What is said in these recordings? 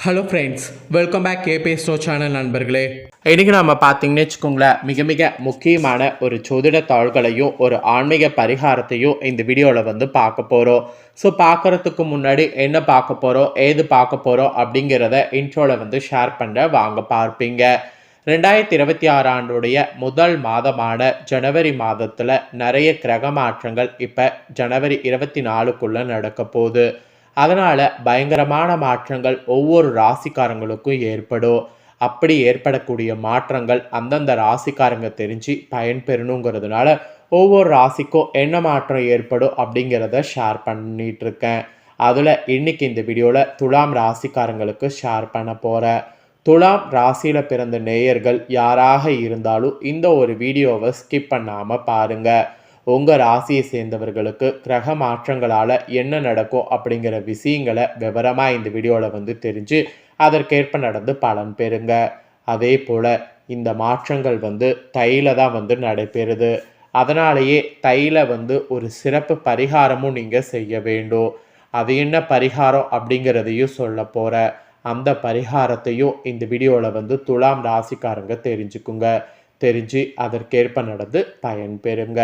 Hello friends, welcome back கேபே ஸ்டோ channel நண்பர்களே. இன்றைக்கி நம்ம பார்த்தீங்கன்னு வச்சுக்கோங்களேன், மிக மிக முக்கியமான ஒரு ஜோதிட தாள்களையும் ஒரு ஆன்மீக பரிகாரத்தையும் இந்த வீடியோவில் பார்க்க போகிறோம். ஸோ பார்க்குறதுக்கு முன்னாடி என்ன பார்க்க போகிறோம், ஏது பார்க்க போகிறோம் அப்படிங்கிறத இன்ட்ரோவில் ஷேர் பண்ண வாங்க பார்ப்பீங்க. 2026 ஆண்டுடைய முதல் மாதமான ஜனவரி மாதத்தில் நிறைய கிரக மாற்றங்கள் இப்போ ஜனவரி 24க்குள்ளே நடக்க போகுது. அதனால் பயங்கரமான மாற்றங்கள் ஒவ்வொரு ராசிக்காரங்களுக்கும் ஏற்படும். அப்படி ஏற்படக்கூடிய மாற்றங்கள் அந்தந்த ராசிக்காரங்க தெரிஞ்சு பயன்பெறணுங்கிறதுனால ஒவ்வொரு ராசிக்கும் என்ன மாற்றம் ஏற்படும் அப்படிங்கிறத ஷேர் பண்ணிகிட்ருக்கேன். அதில் இன்றைக்கி இந்த வீடியோவில் துலாம் ராசிக்காரங்களுக்கு ஷேர் பண்ண போகிறேன். துலாம் ராசியில் பிறந்த நேயர்கள் யாராக இருந்தாலும் இந்த ஒரு வீடியோவை ஸ்கிப் பண்ணாமல் பாருங்கள். உங்கள் ராசியை சேர்ந்தவர்களுக்கு கிரக மாற்றங்களால் என்ன நடக்கும் அப்படிங்கிற விஷயங்களை விவரமாக இந்த வீடியோவில் தெரிஞ்சு அதற்கேற்ப நடந்து பலன் பெறுங்க. அதே போல் இந்த மாற்றங்கள் தையில தான் நடைபெறுது. அதனாலேயே தையில ஒரு சிறப்பு பரிகாரமும் நீங்கள் செய்ய வேண்டும். அது என்ன பரிகாரம் அப்படிங்கிறதையும் சொல்ல போகிற அந்த பரிகாரத்தையும் இந்த வீடியோவில் துலாம் ராசிக்காரங்க தெரிஞ்சுக்குங்க. தெரிஞ்சு அதற்கேற்ப நடந்து பயன்பெறுங்க.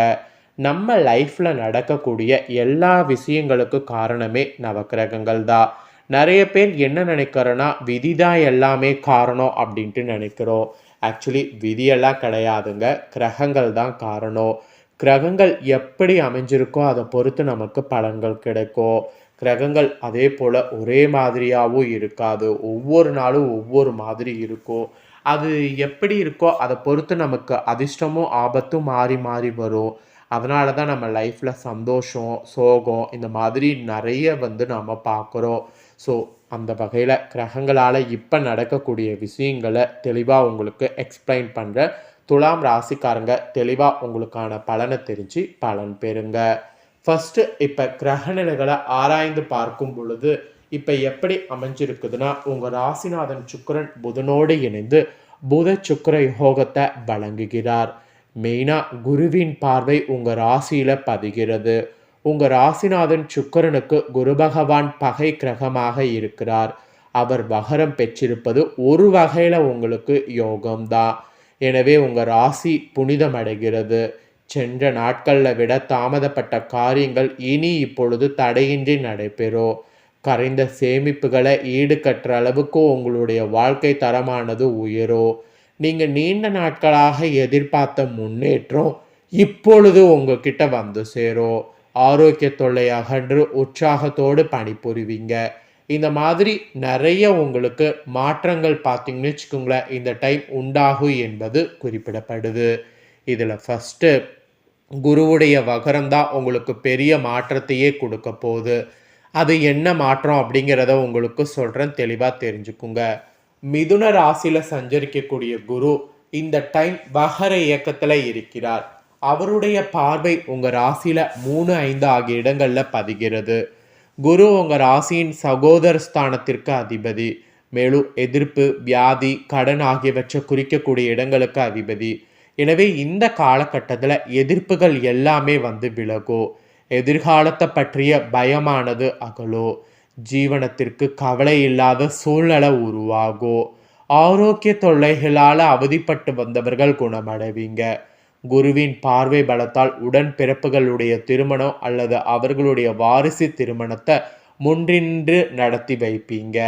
நம்ம லைஃப்பில் நடக்கக்கூடிய எல்லா விஷயங்களுக்கும் காரணமே நவக்கிரகங்கள் தான். நிறைய பேர் என்ன நினைக்கிறோன்னா விதி தான் எல்லாமே காரணம் அப்படின்ட்டு நினைக்கிறோம். ஆக்சுவலி விதியெல்லாம் கிடையாதுங்க, கிரகங்கள் தான் காரணம். கிரகங்கள் எப்படி அமைஞ்சிருக்கோ அதை பொறுத்து நமக்கு பலன்கள் கிடைக்கும். கிரகங்கள் அதே போல் ஒரே மாதிரியாகவும் இருக்காது, ஒவ்வொரு நாளும் ஒவ்வொரு மாதிரி இருக்கும். அது எப்படி இருக்கோ அதை பொறுத்து நமக்கு அதிர்ஷ்டமும் ஆபத்தும் மாறி மாறி வரும். அதனால தான் நம்ம லைஃப்பில் சந்தோஷம், சோகம் இந்த மாதிரி நிறைய நம்ம பார்க்குறோம். ஸோ அந்த வகையில் கிரகங்களால் இப்போ நடக்கக்கூடிய விஷயங்களை தெளிவாக உங்களுக்கு எக்ஸ்பிளைன் பண்ணுற துலாம் ராசிக்காரங்க தெளிவாக உங்களுக்கான பலனை தெரிஞ்சு பலன் பெறுங்க. ஃபஸ்ட்டு இப்போ கிரகநிலைகளை ஆராய்ந்து பார்க்கும் பொழுது இப்போ எப்படி அமைஞ்சிருக்குதுன்னா, உங்கள் ராசிநாதன் சுக்கிரன் புதனோடு இணைந்து புத சுக்கிர யோகத்தை வழங்குகிறார். மெயினாக குருவின் பார்வை உங்கள் ராசியில் பதிகிறது. உங்கள் ராசிநாதன் சுக்கிரனுக்கு குரு பகவான் பகை கிரகமாக இருக்கிறார். அவர் வகரம் பெற்றிருப்பது ஒரு வகையில் உங்களுக்கு யோகம்தான். எனவே உங்கள் ராசி புனிதமடைகிறது. சென்ற நாட்களில் விட தாமதப்பட்ட காரியங்கள் இனி இப்பொழுது தடையின்றி நடைபெறும். கரைந்த சேமிப்புகளை ஈடுகட்டுற அளவுக்கு உங்களுடைய வாழ்க்கை தரமானது உயரும். நீங்கள் நீண்ட நாட்களாக எதிர்பார்த்த முன்னேற்றம் இப்பொழுது உங்ககிட்ட வந்து சேரும். ஆரோக்கிய தொல்லை அகன்று உற்சாகத்தோடு பணிபுரிவீங்க. இந்த மாதிரி நிறைய உங்களுக்கு மாற்றங்கள் பார்த்தீங்கன்னு வச்சுக்கோங்களேன், இந்த டைம் உண்டாகும் என்பது குறிப்பிடப்படுது. இதில் ஃபஸ்ட்டு குருவுடைய வகரம் தான் உங்களுக்கு பெரிய மாற்றத்தையே கொடுக்க போகுது. அது என்ன மாற்றம் அப்படிங்கிறத உங்களுக்கு சொல்கிறேன், தெளிவாக தெரிஞ்சுக்குங்க. மிதுன ராசியில் சஞ்சரிக்கக்கூடிய குரு இந்த டைம் வகர இயக்கத்தில் இருக்கிறார். அவருடைய பார்வை உங்கள் ராசியில் 3, 5 ஆகிய இடங்களில் பதிகிறது. குரு உங்கள் ராசியின் சகோதர ஸ்தானத்திற்கு அதிபதி. மேலும் எதிர்ப்பு, வியாதி, கடன் ஆகியவற்றை குறிக்கக்கூடிய இடங்களுக்கு அதிபதி. எனவே இந்த காலகட்டத்தில் எதிர்ப்புகள் எல்லாமே விலகும். எதிர்காலத்தை பற்றிய பயமானது அகலும். ஜீவனத்திற்கு கவலை இல்லாத சூழ்நிலை உருவாகும். ஆரோக்கிய தொல்லைகளால் அவதிப்பட்டு வந்தவர்கள் குணமடைவீங்க. குருவின் பார்வை பலத்தால் உடன் பிறப்புகளுடைய திருமணம் அல்லது அவர்களுடைய வாரிசு திருமணத்தை முன்னின்று நடத்தி வைப்பீங்க.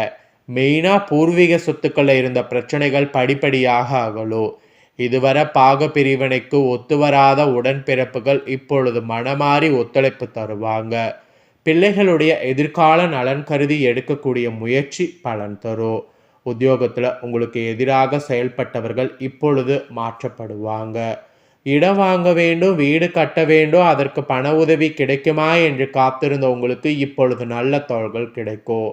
மெயினாக பூர்வீக சொத்துக்களில் இருந்த பிரச்சனைகள் படிப்படியாக அகலும். இதுவரை பாக பிரிவினைக்கு ஒத்துவராத உடன்பிறப்புகள் இப்பொழுது மனமாறி ஒத்துழைப்பு தருவாங்க. பிள்ளைகளுடைய எதிர்கால நலன் கருதி எடுக்கக்கூடிய முயற்சி பலன் தரும். உத்தியோகத்தில் உங்களுக்கு எதிராக செயல்பட்டவர்கள் இப்பொழுது மாற்றப்படுவாங்க. இடம் வாங்க வேண்டும், வீடு கட்ட வேண்டும், அதற்கு பண உதவி கிடைக்குமா என்று காத்திருந்த உங்களுக்கு இப்பொழுது நல்ல தொழில்கள் கிடைக்கும்.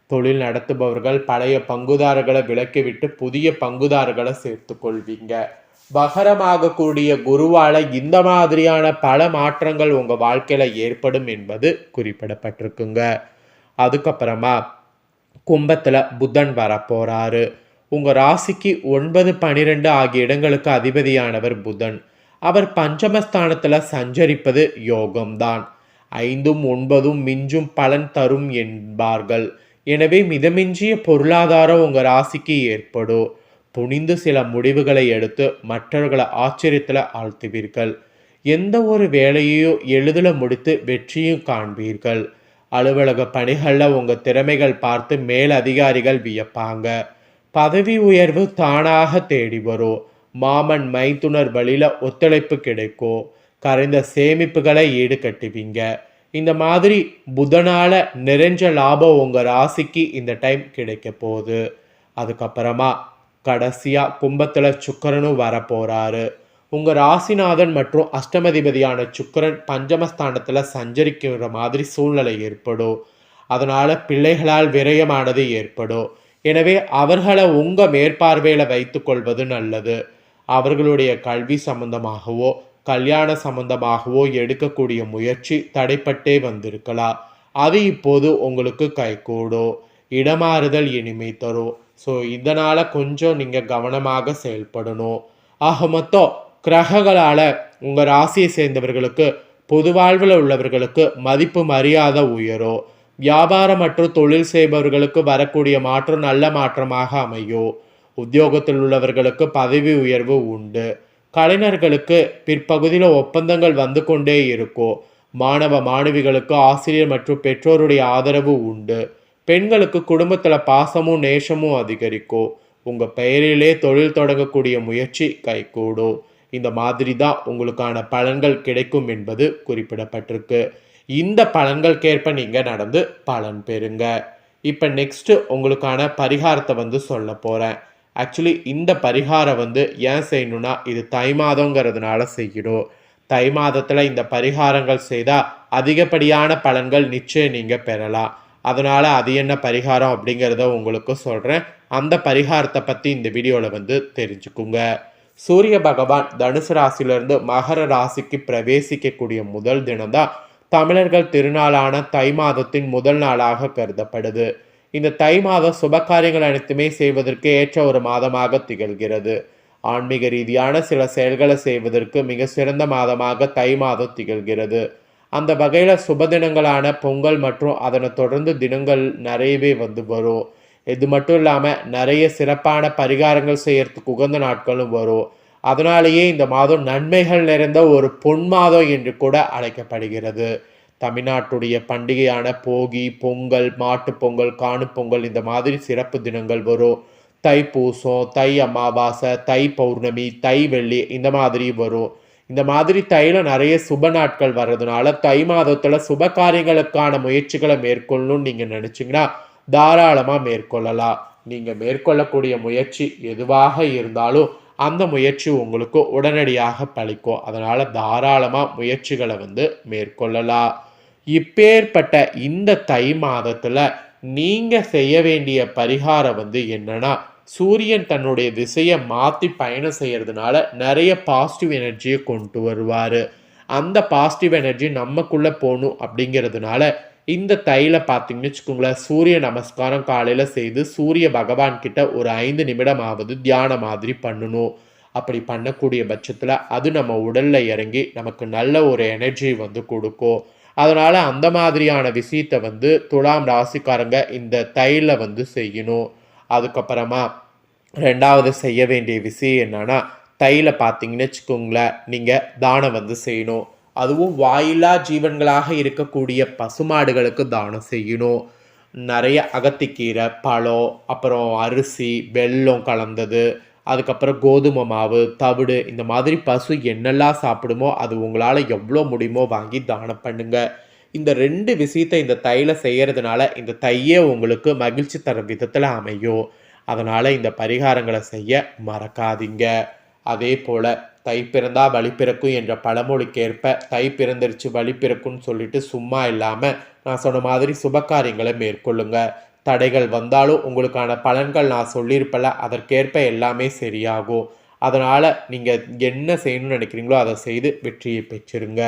தொழில் நடத்துபவர்கள் பழைய பங்குதாரர்களை விலக்கிவிட்டு புதிய பங்குதாரர்களை சேர்த்து கொள்வீங்க. வகரமாகக்கூடிய குருவால் இந்த மாதிரியான பல மாற்றங்கள் உங்கள் வாழ்க்கையில் ஏற்படும் என்பது குறிப்பிடப்பட்டிருக்குங்க. அதுக்கப்புறமா கும்பத்தில் புதன் வரப்போகிறாரு. உங்கள் ராசிக்கு 9, 12 ஆகிய இடங்களுக்கு அதிபதியானவர் புதன். அவர் பஞ்சமஸ்தானத்தில் சஞ்சரிப்பது யோகம்தான். 5, 9 மிஞ்சும் பலன் தரும் என்பார்கள். எனவே மிதமிஞ்சிய பொருளாதாரம் உங்கள் ராசிக்கு ஏற்படும். துணிந்து சில முடிவுகளை எடுத்து மற்றவர்களை ஆச்சரியத்தில் ஆழ்த்துவீர்கள். எந்த ஒரு வேலையையும் எளிதில் முடித்து வெற்றியும் காண்பீர்கள். அலுவலக பணிகளில் உங்கள் திறமைகள் பார்த்து மேல் அதிகாரிகள் வியப்பாங்க. பதவி உயர்வு தானாக தேடி வரும். மாமன் மைத்துனர் வழியில் ஒத்துழைப்பு கிடைக்கும். கரைந்த சேமிப்புகளை ஈடுகட்டுவீங்க. இந்த மாதிரி புதனால நிறைஞ்ச லாபம் உங்கள் ராசிக்கு இந்த டைம் கிடைக்க போகுது. அதுக்கப்புறமா கடைசியாக கும்பத்தில் சுக்கிரனும் வரப்போகிறாரு. உங்கள் ராசிநாதன் மற்றும் அஷ்டமதிபதியான சுக்கிரன் பஞ்சமஸ்தானத்தில் சஞ்சரிக்கிற மாதிரி சூழ்நிலை ஏற்படும். அதனால் பிள்ளைகளால் விரயமானது ஏற்படும். எனவே அவர்களை உங்கள் மேற்பார்வையில் வைத்து கொள்வது நல்லது. அவர்களுடைய கல்வி சம்பந்தமாகவோ கல்யாண சம்பந்தமாகவோ எடுக்கக்கூடிய முயற்சி தடைப்பட்டே வந்திருக்கலாம். அது இப்போது உங்களுக்கு கைகூடும். இடமாறுதல் இனிமை தரும். ஸோ இதனால் கொஞ்சம் நீங்கள் கவனமாக செயல்படணும். ஆக மொத்தம் கிரகங்களால் உங்கள் ராசியை சேர்ந்தவர்களுக்கு பொது வாழ்வில் உள்ளவர்களுக்கு மதிப்பு மரியாதை உயரும். வியாபாரம் மற்றும் தொழில் செய்பவர்களுக்கு வரக்கூடிய மாற்றம் நல்ல மாற்றமாக அமையும். உத்தியோகத்தில் உள்ளவர்களுக்கு பதவி உயர்வு உண்டு. கலைஞர்களுக்கு பிற்பகுதியில் ஒப்பந்தங்கள் வந்து கொண்டே இருக்கும். மாணவ மாணவிகளுக்கு ஆசிரியர் மற்றும் பெற்றோருடைய ஆதரவு உண்டு. பெண்களுக்கு குடும்பத்தில் பாசமும் நேசமும் அதிகரிக்கும். உங்கள் பெயரிலே தொழில் தொடங்கக்கூடிய முயற்சி கைகூடும். இந்த மாதிரி தான் உங்களுக்கான பலன்கள் கிடைக்கும் என்பது குறிப்பிடப்பட்டிருக்கு. இந்த பலன்களுக்கேற்ப நீங்கள் நடந்து பலன் பெறுங்க. இப்போ நெக்ஸ்ட்டு உங்களுக்கான பரிகாரத்தை சொல்ல போகிறேன். ஆக்சுவலி இந்த பரிகாரம் ஏன் செய்யணும்னா இது தை மாதங்கிறதுனால செய்யணும். தை மாதத்தில் இந்த பரிகாரங்கள் செய்தால் அதிகப்படியான பலன்கள் நிச்சயம் நீங்கள் பெறலாம். அதனால் அது என்ன பரிகாரம் அப்படிங்கிறத உங்களுக்கு சொல்கிறேன். அந்த பரிகாரத்தை பற்றி இந்த வீடியோவில் தெரிஞ்சுக்குங்க. சூரிய பகவான் தனுசு ராசியிலிருந்து மகர ராசிக்கு பிரவேசிக்கக்கூடிய முதல் தினம்தான் தமிழர்கள் திருநாளான தை மாதத்தின் முதல் நாளாக கருதப்படுது. இந்த தை மாதம் சுபகாரியங்கள் அனைத்துமே செய்வதற்கு ஏற்ற ஒரு மாதமாக திகழ்கிறது. ஆன்மீக ரீதியான சில செயல்களை செய்வதற்கு மிக சிறந்த மாதமாக தை மாதம் திகழ்கிறது. அந்த வகையில் சுப தினங்களான பொங்கல் மற்றும் அதனை தொடர்ந்து தினங்கள் நிறையவே வரும். இது மட்டும் இல்லாமல் நிறைய சிறப்பான பரிகாரங்கள் செய்யறதுக்கு உகந்த நாட்களும் வரும். அதனாலேயே இந்த மாதம் நன்மைகள் நிறைந்த ஒரு பொன் மாதம் என்று கூட அழைக்கப்படுகிறது. தமிழ்நாட்டுடைய பண்டிகையான போகி, பொங்கல், மாட்டுப்பொங்கல், காணுப்பொங்கல் இந்த மாதிரி சிறப்பு தினங்கள் வரும். தைப்பூசம், தை அமாவாசை, தை பௌர்ணமி, தை வெள்ளி இந்த மாதிரி வரும். இந்த மாதிரி தையில் நிறைய சுப நாட்கள் வர்றதுனால தை மாதத்தில் சுப காரியங்களுக்கான முயற்சிகளை மேற்கொள்ளணும்னு நீங்கள் நினச்சிங்கன்னா தாராளமாக மேற்கொள்ளலாம். நீங்கள் மேற்கொள்ளக்கூடிய முயற்சி எதுவாக இருந்தாலும் அந்த முயற்சி உங்களுக்கு உடனடியாக பலிக்கும். அதனால் தாராளமாக முயற்சிகளை மேற்கொள்ளலாம். இப்பேற்பட்ட இந்த தை மாதத்தில் நீங்கள் செய்ய வேண்டிய பரிகாரம் என்னன்னா, சூரியன் தன்னுடைய திசையை மாற்றி பயணம் செய்கிறதுனால நிறைய பாசிட்டிவ் எனர்ஜியை கொண்டு வருவார். அந்த பாசிட்டிவ் எனர்ஜி நமக்குள்ளே போகணும் அப்படிங்கிறதுனால இந்த தையில் பார்த்தீங்கன்னு வச்சுக்கோங்களேன், சூரிய நமஸ்காரம் காலையில் செய்து சூரிய பகவான் கிட்ட ஒரு 5 நிமிடமாவது தியானம் மாதிரி பண்ணணும். அப்படி பண்ணக்கூடிய பட்சத்தில் அது நம்ம உடலில் இறங்கி நமக்கு நல்ல ஒரு எனர்ஜி கொடுக்கும். அதனால் அந்த மாதிரியான விஷயத்தை துலாம் ராசிக்காரங்க இந்த தையில் செய்யணும். அதுக்கப்புறமா ரெண்டாவது செய்ய வேண்டிய விஷயம் என்னன்னா, தையில் பார்த்தீங்கன்னு வச்சுக்கோங்களேன், நீங்கள் தானம் செய்யணும். அதுவும் வாயில்லா ஜீவன்களாக இருக்கக்கூடிய பசுமாடுகளுக்கு தானம் செய்யணும். நிறைய அகத்திக்கீரை, பழம், அப்புறம் அரிசி, வெல்லம் கலந்தது, அதுக்கப்புறம் கோதுமை மாவு, தவிடு இந்த மாதிரி பசு என்னெல்லாம் சாப்பிடுமோ அது உங்களால் எவ்வளோ முடியுமோ வாங்கி தானம் பண்ணுங்க. இந்த 2 விஷயத்தை இந்த தையில் செய்கிறதுனால இந்த தையே உங்களுக்கு மகிழ்ச்சி தரும் விதத்தில் அமையும். அதனால் இந்த பரிகாரங்களை செய்ய மறக்காதீங்க. அதே போல் தை பிறந்தா வழி பிறக்கும் என்ற பழமொழிக்கேற்ப தை பிறந்துருச்சு வழி பிறக்கும்னு சொல்லிட்டு சும்மா இல்லாமல் நான் சொன்ன மாதிரி சுபகாரியங்களை மேற்கொள்ளுங்க. தடைகள் வந்தாலும் உங்களுக்கான பலன்கள் நான் சொல்லியிருப்பல அதற்கேற்ப எல்லாமே சரியாகும். அதனால் நீங்கள் என்ன செய்யணும்னு நினைக்கிறீங்களோ அதை செய்து வெற்றியை பெற்றிருங்க.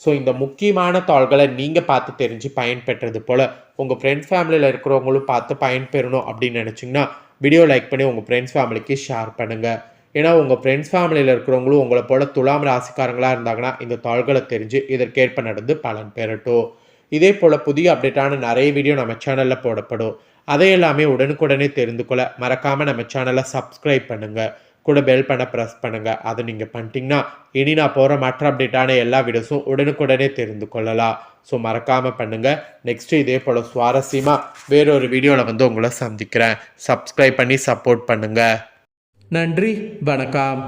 ஸோ இந்த முக்கியமான தாள்களை நீங்கள் பார்த்து தெரிஞ்சு பயன்பெற்றது போல் உங்கள் ஃப்ரெண்ட்ஸ் ஃபேமிலியில் இருக்கிறவங்களும் பார்த்து பயன்பெறணும் அப்படின்னு நினச்சிங்கன்னா வீடியோ லைக் பண்ணி உங்கள் ஃப்ரெண்ட்ஸ் ஃபேமிலிக்கு ஷேர் பண்ணுங்கள். ஏன்னா உங்கள் ஃப்ரெண்ட்ஸ் ஃபேமிலியில் இருக்கிறவங்களும் உங்களை போல் துலாம் ராசிக்காரங்களாக இருந்தாங்கன்னா இந்த தாள்களை தெரிஞ்சு இதற்கேற்ப நடந்து பலன் பெறட்டும். இதே போல் புதிய அப்டேட்டான நிறைய வீடியோ நம்ம சேனலில் போடப்படும். அதை எல்லாமே உடனுக்குடனே தெரிந்து கொள்ள மறக்காமல் நம்ம சேனலை சப்ஸ்கிரைப் பண்ணுங்கள். கூட பெல் பண்ண ப்ரெஸ் பண்ணுங்கள். அதை நீங்கள் பண்ணிட்டீங்கன்னா இனி நான் போகிற மற்ற அப்டேட்டான எல்லா வீடியோஸும் உடனுக்குடனே தெரிந்து கொள்ளலாம். ஸோ மறக்காமல் பண்ணுங்கள். நெக்ஸ்ட்டு இதே போல் சுவாரஸ்யமாக வேறொரு வீடியோவில் வந்து உங்களை சந்திக்கிறேன். சப்ஸ்கிரைப் பண்ணி சப்போர்ட் பண்ணுங்கள். நன்றி, வணக்கம்.